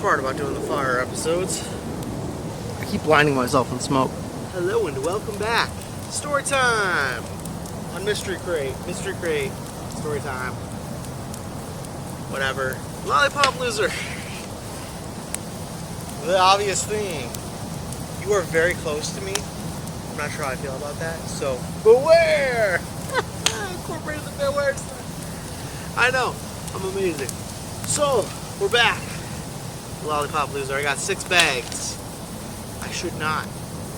part about doing the fire episodes. I keep blinding myself with smoke. Hello and welcome back. Story time on Mystery Crate, story time. Whatever. Lollipop loser. The obvious thing. You are very close to me. I'm not sure how I feel about that. So beware. Incorporated the beware stuff. I know. I'm amazing. So we're back. Lollipop loser. I got 6 bags. I should not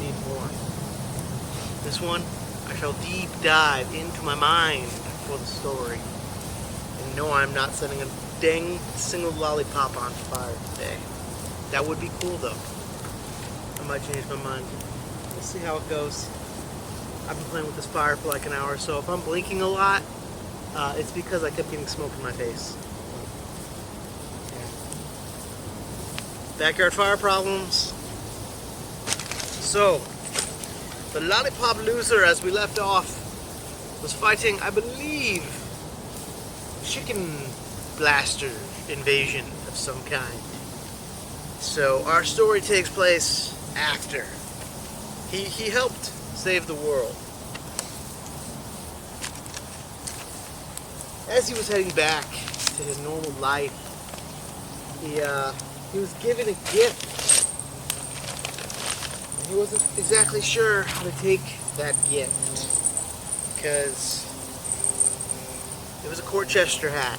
need more. This one, I shall deep dive into my mind for the story. And no, I'm not setting a dang single lollipop on fire today. That would be cool though. I might change my mind. We'll see how it goes. I've been playing with this fire for like an hour, so if I'm blinking a lot, it's because I kept getting smoke in my face. Backyard fire problems. So, the lollipop loser, as we left off, was fighting, I believe, chicken blaster invasion of some kind. So our story takes place after. He helped save the world. As he was heading back to his normal life, he was given a gift. And he wasn't exactly sure how to take that gift, because it was a court jester hat.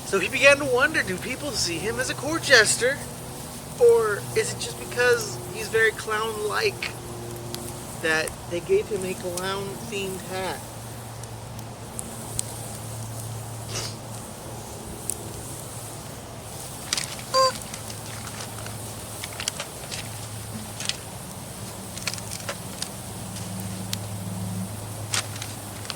So he began to wonder, do people see him as a court jester? Or is it just because he's very clown-like that they gave him a clown-themed hat?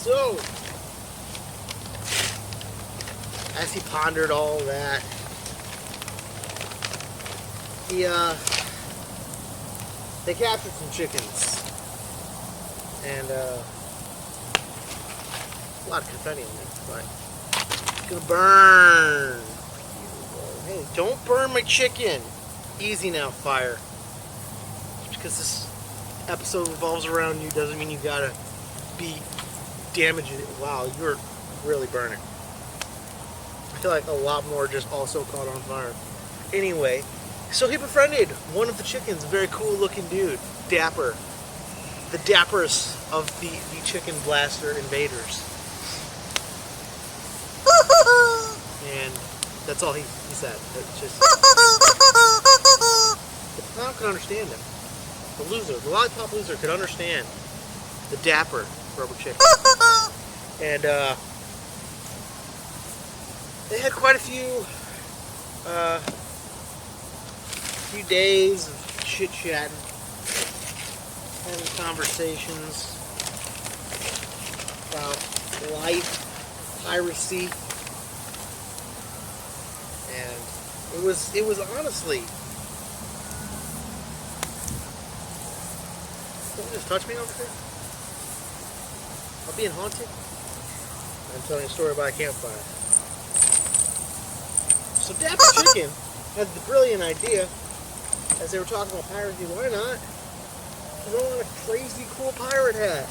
So, as he pondered all that, they captured some chickens, and a lot of confetti in there, but it's gonna burn. Hey, don't burn my chicken. Easy now, fire. Just because this episode revolves around you doesn't mean you gotta be damaging it. Wow, you're really burning. I feel like a lot more just also caught on fire. Anyway, so he befriended one of the chickens, a very cool looking dude, Dapper. The Dappers of the chicken blaster invaders. And that's all he said. It's just, the clown could understand him. The lollipop loser could understand the Dapper rubber chicken. And they had quite a few days of chit-chatting, having conversations about life, piracy, and it was honestly. Someone just touch me over here? I'm being haunted. I'm telling a story about a campfire. So Dapper Chicken had the brilliant idea, as they were talking about piracy, why not throw on a crazy cool pirate hat?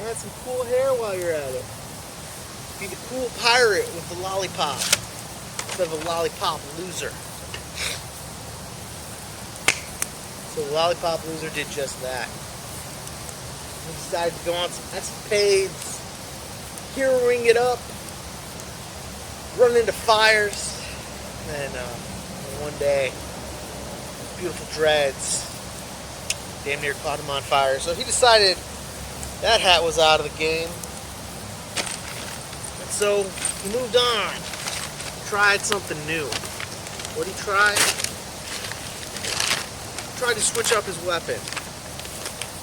Add some cool hair while you're at it. Be the cool pirate with the lollipop instead of a lollipop loser. So the lollipop loser did just that. He decided to go on some escapades, heroing it up, running into fires, and one day, beautiful dreads damn near caught him on fire. So he decided that hat was out of the game. And so he moved on, tried something new. What did he try? He tried to switch up his weapon.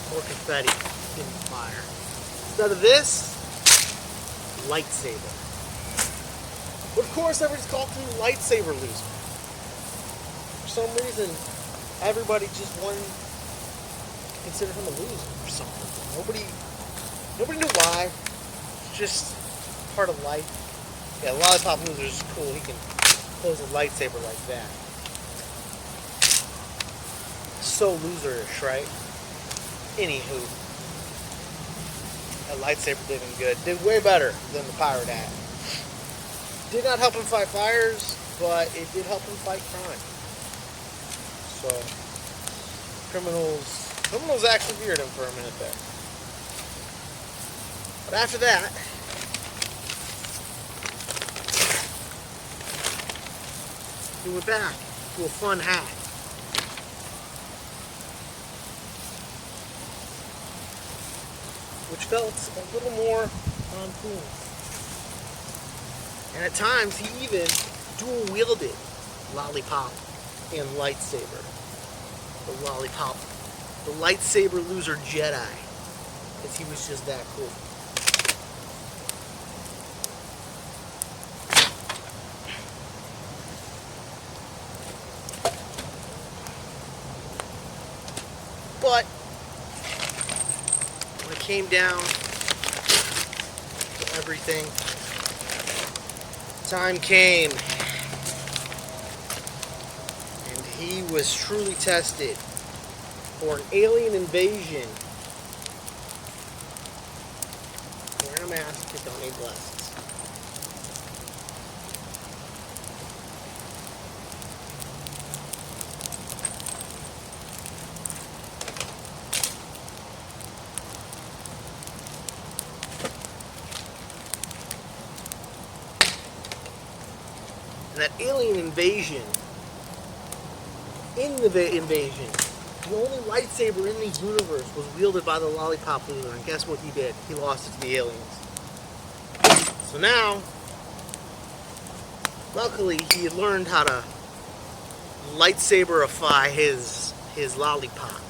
More confetti in the fire. Instead of this, lightsaber. But of course, everybody's called him lightsaber loser. For some reason, everybody just wanted to consider him a loser or something. Nobody knew why. It's just part of life. Yeah, lollipop loser is cool. He can close a lightsaber like that. So loserish, right? Anywho, that lightsaber did him good. Did way better than the pirate hat. Did not help him fight fires, but it did help him fight crime. So, criminals actually feared him for a minute there. But after that, he went back to a fun hat. Which felt a little more cool. And at times he even dual wielded lollipop and lightsaber. The lollipop, the lightsaber loser Jedi, because he was just that cool. But when it came down to everything, time came, and he was truly tested for an alien invasion. Wearing a mask but don't need glasses. And that alien invasion, in the invasion, the only lightsaber in the universe was wielded by the lollipop loser, and guess what he did? He lost it to the aliens. So now, luckily, he had learned how to lightsaberify his lollipop.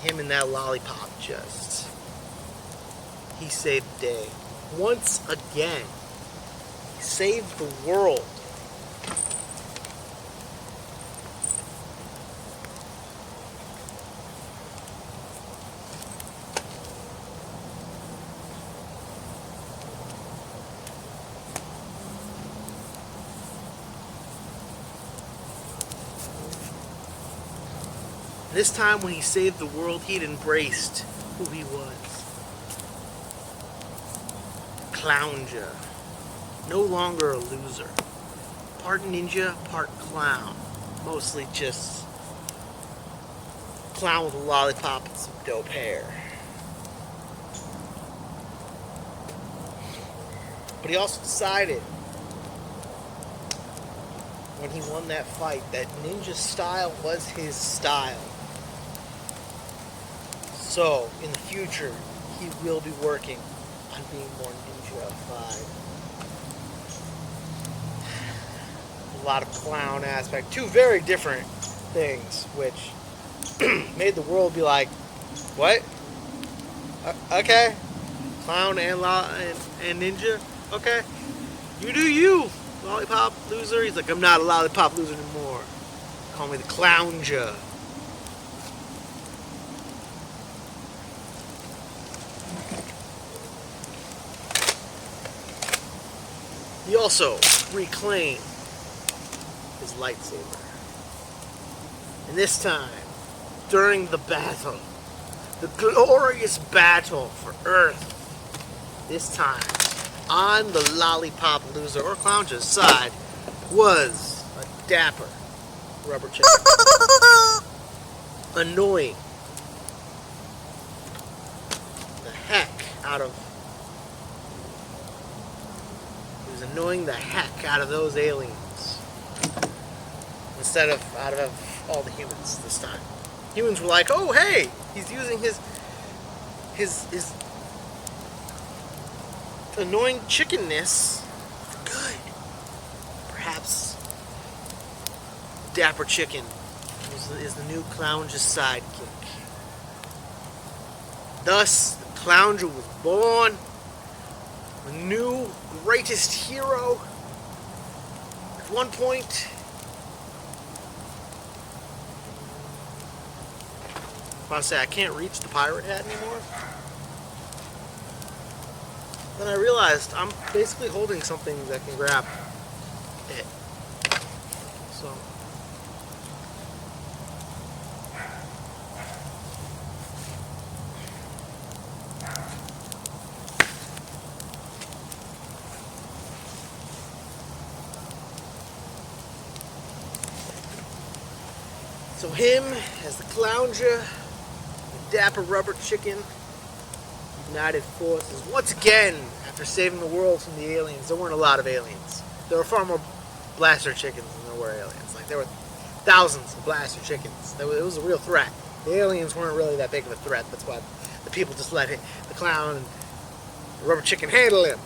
Him and that lollipop just... he saved the day. Once again, he saved the world. This time when he saved the world, he'd embraced who he was. Clownja. No longer a loser. Part ninja, part clown. Mostly just clown with a lollipop and some dope hair. But he also decided, when he won that fight, that ninja style was his style. So, in the future, he will be working on being more ninja-ified. A lot of clown aspect. Two very different things, which made the world be like, what? Okay. Clown and ninja? Okay. You do you, lollipop loser. He's like, I'm not a lollipop loser anymore. Call me the Clownja. He also reclaimed his lightsaber. And this time, during the battle, the glorious battle for Earth, this time, on the lollipop loser or Clownja's side, was a dapper rubber chicken. Annoying the heck out of... annoying the heck out of those aliens instead of out of all the humans this time. Humans were like, oh hey, he's using his annoying chickenness for good. Perhaps Dapper Chicken is the new Clownja's sidekick. Thus, the Clownja was born, the new greatest hero. At one point, I want to say I can't reach the pirate hat anymore. Then I realized I'm basically holding something that can grab it. So. So him as the Clownja, the dapper rubber chicken, united forces once again after saving the world from the aliens. There weren't a lot of aliens. There were far more blaster chickens than there were aliens. Like there were thousands of blaster chickens. It was a real threat. The aliens weren't really that big of a threat. That's why the people just let the clown and the rubber chicken handle him.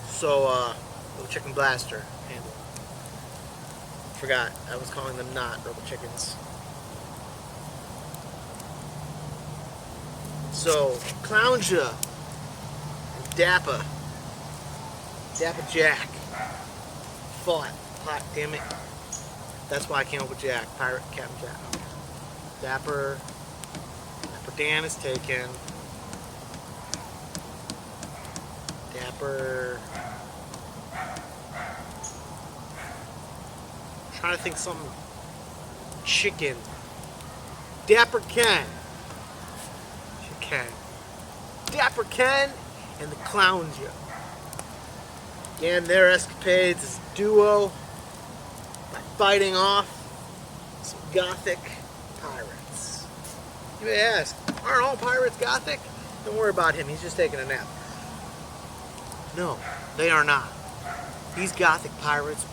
So the chicken blaster handle him. Forgot I was calling them not rubber chickens. So, Clownja and Dapper Jack fought. Hot damn it. That's why I came up with Jack, Pirate Captain Jack. Dapper Dan is taken. Dapper. I'm trying to think something. Chicken. Dapper Ken. Dapper Ken and the Clownja. Began their escapades as a duo by fighting off some gothic pirates. You may ask, aren't all pirates gothic? Don't worry about him, he's just taking a nap. No, they are not. These gothic pirates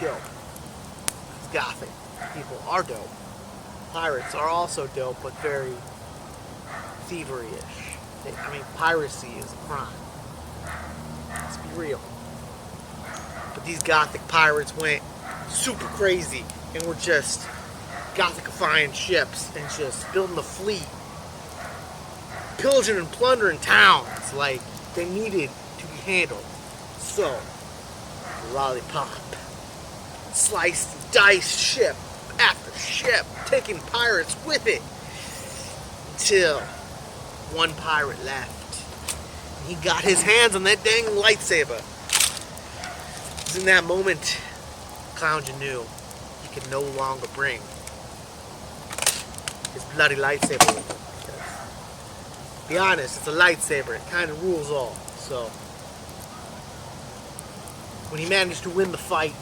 were dope. These gothic people are dope. Pirates are also dope, but very thievery-ish. I mean, piracy is a crime. Let's be real. But these gothic pirates went super crazy and were just gothicifying ships and just building a fleet. Pillaging and plundering towns like they needed to be handled. So, lollipop sliced and diced ship after ship, taking pirates with it until one pirate left. He got his hands on that dang lightsaber. It was in that moment Clownja knew he could no longer bring his bloody lightsaber with him. Because, be honest, it's a lightsaber. It kind of rules all. So, when he managed to win the fight,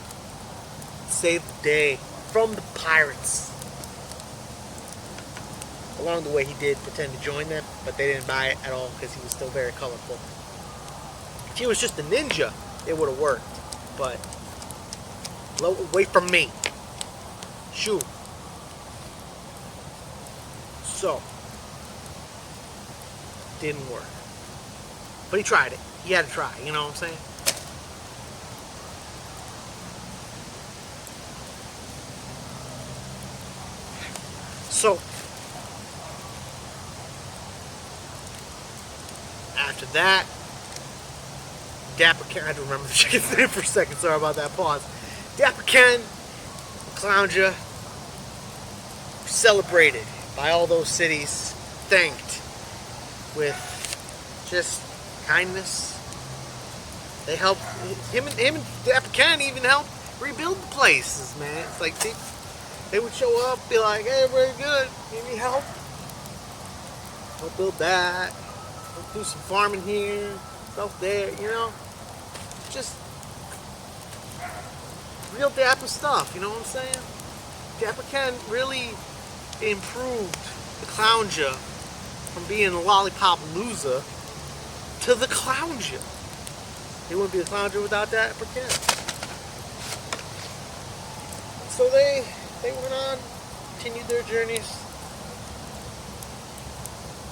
save the day from the pirates. Along the way, he did pretend to join them, but they didn't buy it at all because he was still very colorful. If he was just a ninja, it would have worked. But away from me. Shoo. So, didn't work. But he tried it. He had to try. You know what I'm saying? So, after that, Dapper Ken, I had to remember the chicken's name for a second, sorry about that pause. Dapper Ken, Clownja, celebrated by all those cities, thanked with just kindness. They helped, him and Dapper Ken even helped rebuild the places, man. It's like they would show up, be like, hey, very good, you need help? We'll build that. We'll do some farming here, stuff there, you know? Just real Dapper stuff, you know what I'm saying? Dapper Ken really improved the Clownja from being a lollipop loser to the Clownja. He wouldn't be the Clownja without Dapper Ken. So they went on, continued their journeys.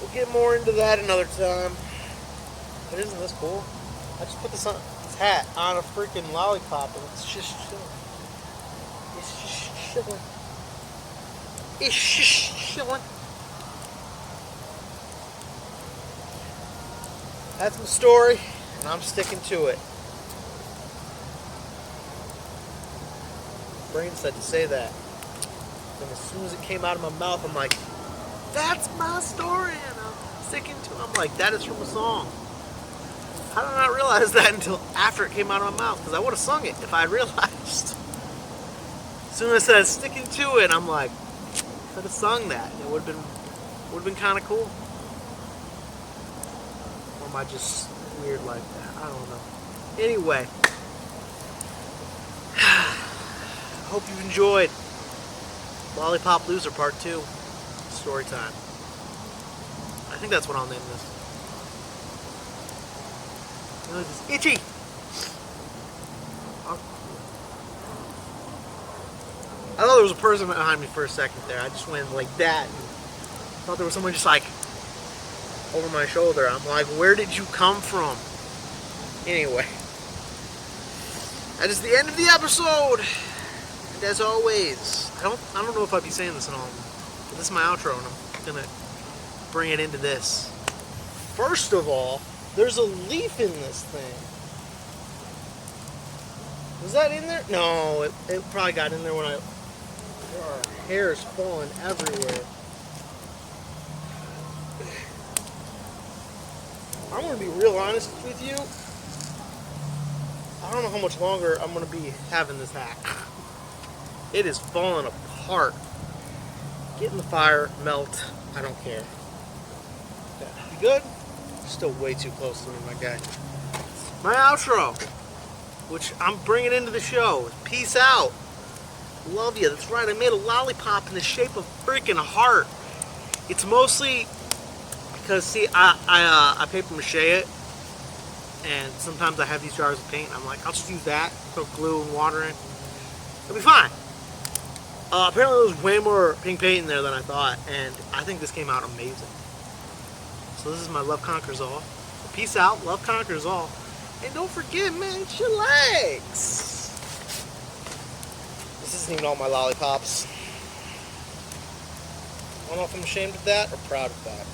We'll get more into that another time. But isn't this cool? I just put this hat on a freaking lollipop and it's just chilling. It's just chilling. It's just chilling. That's my story, and I'm sticking to it. Brain said to say that. And as soon as it came out of my mouth, I'm like, that's my story, and I'm sticking to it. I'm like, that is from a song. How did I not realize that until after it came out of my mouth? Because I would have sung it if I had realized. As soon as I said sticking to it, I'm like, could have sung that. It would have been kind of cool. Or am I just weird like that? I don't know. Anyway, hope you've enjoyed Lollipop Loser Part 2 story time. I think that's what I'll name this. Oh, it's itchy. I thought there was a person behind me for a second there. I just went like that. I thought there was someone just like over my shoulder. I'm like, where did you come from? Anyway, that is the end of the episode. And as always, I don't know if I'd be saying this in all of them, but this is my outro, and I'm gonna bring it into this. First of all, there's a leaf in this thing. Was that in there? No, it probably got in there when there are hairs falling everywhere. I'm gonna be real honest with you. I don't know how much longer I'm gonna be having this hack. It is falling apart. Get in the fire, melt. I don't care. You good? Still way too close to me, my guy. My outro, which I'm bringing into the show. Peace out. Love you. That's right. I made a lollipop in the shape of a freaking heart. It's mostly because, see, I paper mache it, and sometimes I have these jars of paint. I'm like, I'll just use that, put glue and water in. It'll be fine. Apparently there was way more pink paint in there than I thought, and I think this came out amazing. So this is my Love Conquers All. Peace out. Love Conquers All. And don't forget, man, chillax. This isn't even all my lollipops. I don't know if I'm ashamed of that or proud of that.